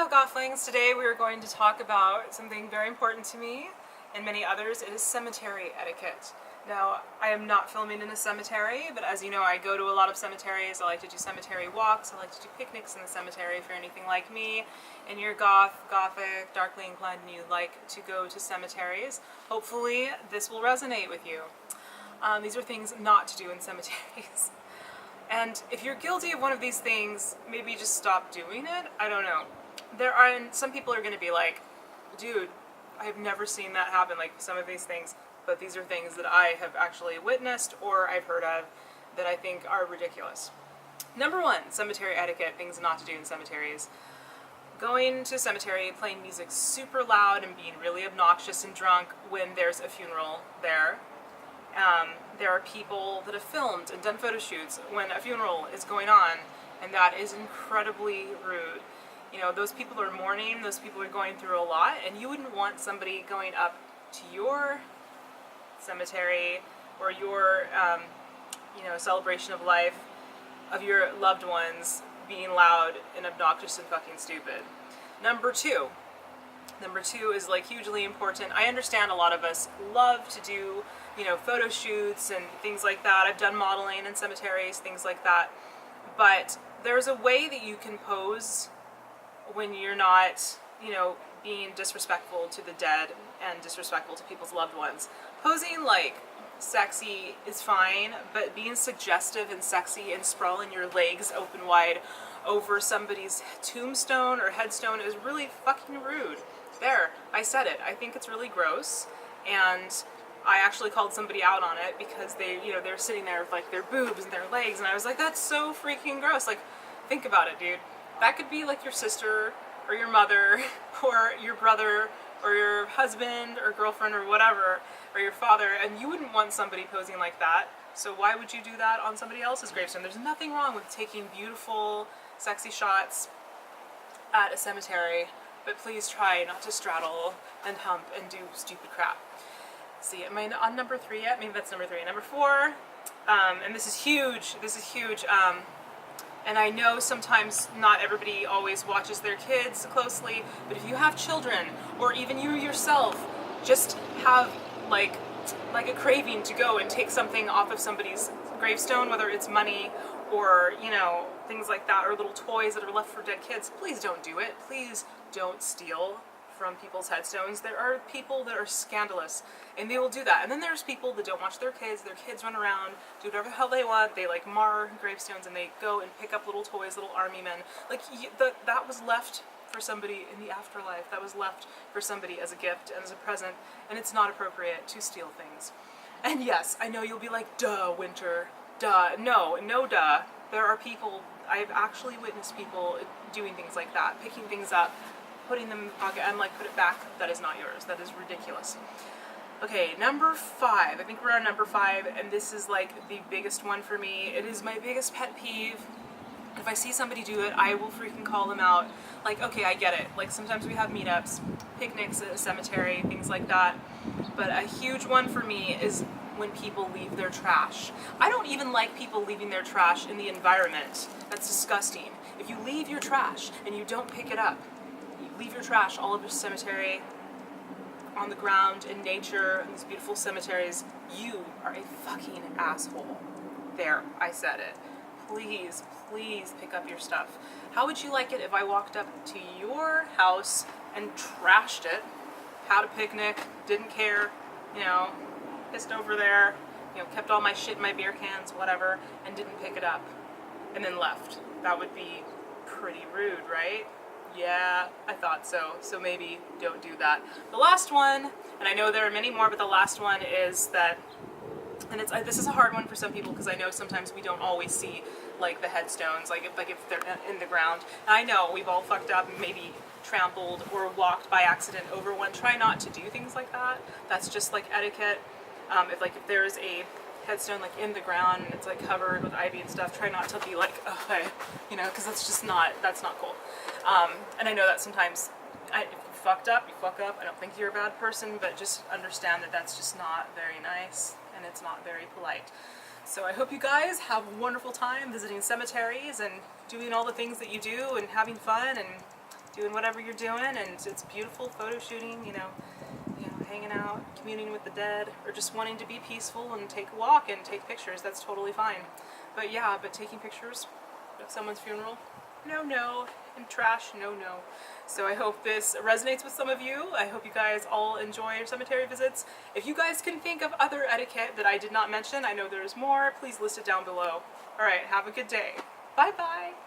Hello Gofflings, today we are going to talk about something very important to me and many others. It is cemetery etiquette. Now, I am not filming in a cemetery, but as you know, I go to a lot of cemeteries. I like to do cemetery walks, I like to do picnics in the cemetery if you're anything like me and you're gothic, darkly inclined, and you like to go to cemeteries. Hopefully this will resonate with you. These are things not to do in cemeteries. And if you're guilty of one of these things, maybe just stop doing it. I don't know. Some people are going to be like, dude, I've never seen that happen, like some of these things, but these are things that I have actually witnessed or I've heard of that I think are ridiculous. Number one, cemetery etiquette, things not to do in cemeteries. Going to a cemetery, playing music super loud and being really obnoxious and drunk when there's a funeral there. There are people that have filmed and done photo shoots when a funeral is going on, and that is incredibly rude. You know, those people are mourning, those people are going through a lot, and you wouldn't want somebody going up to your cemetery or your, celebration of life of your loved ones being loud and obnoxious and fucking stupid. Number two is like hugely important. I understand a lot of us love to do, photo shoots and things like that. I've done modeling in cemeteries, things like that. But there's a way that you can pose when you're not, being disrespectful to the dead and disrespectful to people's loved ones. Posing like sexy is fine, but being suggestive and sexy and sprawling your legs open wide over somebody's tombstone or headstone is really fucking rude. There, I said it. I think it's really gross, and I actually called somebody out on it because they're sitting there with like their boobs and their legs, and I was like, that's so freaking gross. Like, think about it, dude. That could be like your sister or your mother or your brother or your husband or girlfriend or whatever, or your father, and you wouldn't want somebody posing like that. So why would you do that on somebody else's gravestone? There's nothing wrong with taking beautiful, sexy shots at a cemetery, but please try not to straddle and hump and do stupid crap. See, am I on number 3 yet? Maybe that's number 3. Number 4, and this is huge, and I know sometimes not everybody always watches their kids closely, but if you have children, or even you yourself, just have like a craving to go and take something off of somebody's gravestone, whether it's money or, things like that, or little toys that are left for dead kids, please don't do it. Please don't steal from people's headstones. There are people that are scandalous, and they will do that. And then there's people that don't watch their kids run around, do whatever the hell they want, they like mar gravestones, and they go and pick up little toys, little army men. Like, that was left for somebody in the afterlife. That was left for somebody as a gift and as a present, and it's not appropriate to steal things. And yes, I know you'll be like, duh, Winter, duh. No, duh. There are people, I've actually witnessed people doing things like that, picking things up, putting them in the pocket, and like, put it back. That is not yours. That is ridiculous. Okay, number 5. I think we're on number 5, and this is like the biggest one for me. It is my biggest pet peeve. If I see somebody do it, I will freaking call them out. Like, okay, I get it. Like, sometimes we have meetups, picnics at a cemetery, things like that. But a huge one for me is when people leave their trash. I don't even like people leaving their trash in the environment. That's disgusting. If you leave your trash and you don't pick it up, you leave your trash all over the cemetery, on the ground, in nature, in these beautiful cemeteries, you are a fucking asshole. There, I said it. Please pick up your stuff. How would you like it if I walked up to your house and trashed it, had a picnic, didn't care, pissed over there, kept all my shit in my beer cans, whatever, and didn't pick it up, and then left? That would be pretty rude, right? Yeah, I thought so. So maybe don't do that. The last one, and I know there are many more, but the last one is that, and this is a hard one for some people because I know sometimes we don't always see like the headstones, like if they're in the ground. And I know we've all fucked up and maybe trampled or walked by accident over one. Try not to do things like that. That's just like etiquette. If there's a headstone like in the ground and it's like covered with ivy and stuff, try not to be like, oh, hey, because that's not cool. And I know that sometimes if you fucked up, you fuck up. I don't think you're a bad person, but just understand that that's just not very nice and it's not very polite. So I hope you guys have a wonderful time visiting cemeteries and doing all the things that you do and having fun and doing whatever you're doing, and it's beautiful photo shooting, hanging out, communing with the dead, or just wanting to be peaceful and take a walk and take pictures. That's totally fine. But yeah, taking pictures of someone's funeral, no, and trash, no. So I hope this resonates with some of you. I hope you guys all enjoy your cemetery visits. If you guys can think of other etiquette that I did not mention, I know there's more, please list it down below. Alright, have a good day. Bye bye!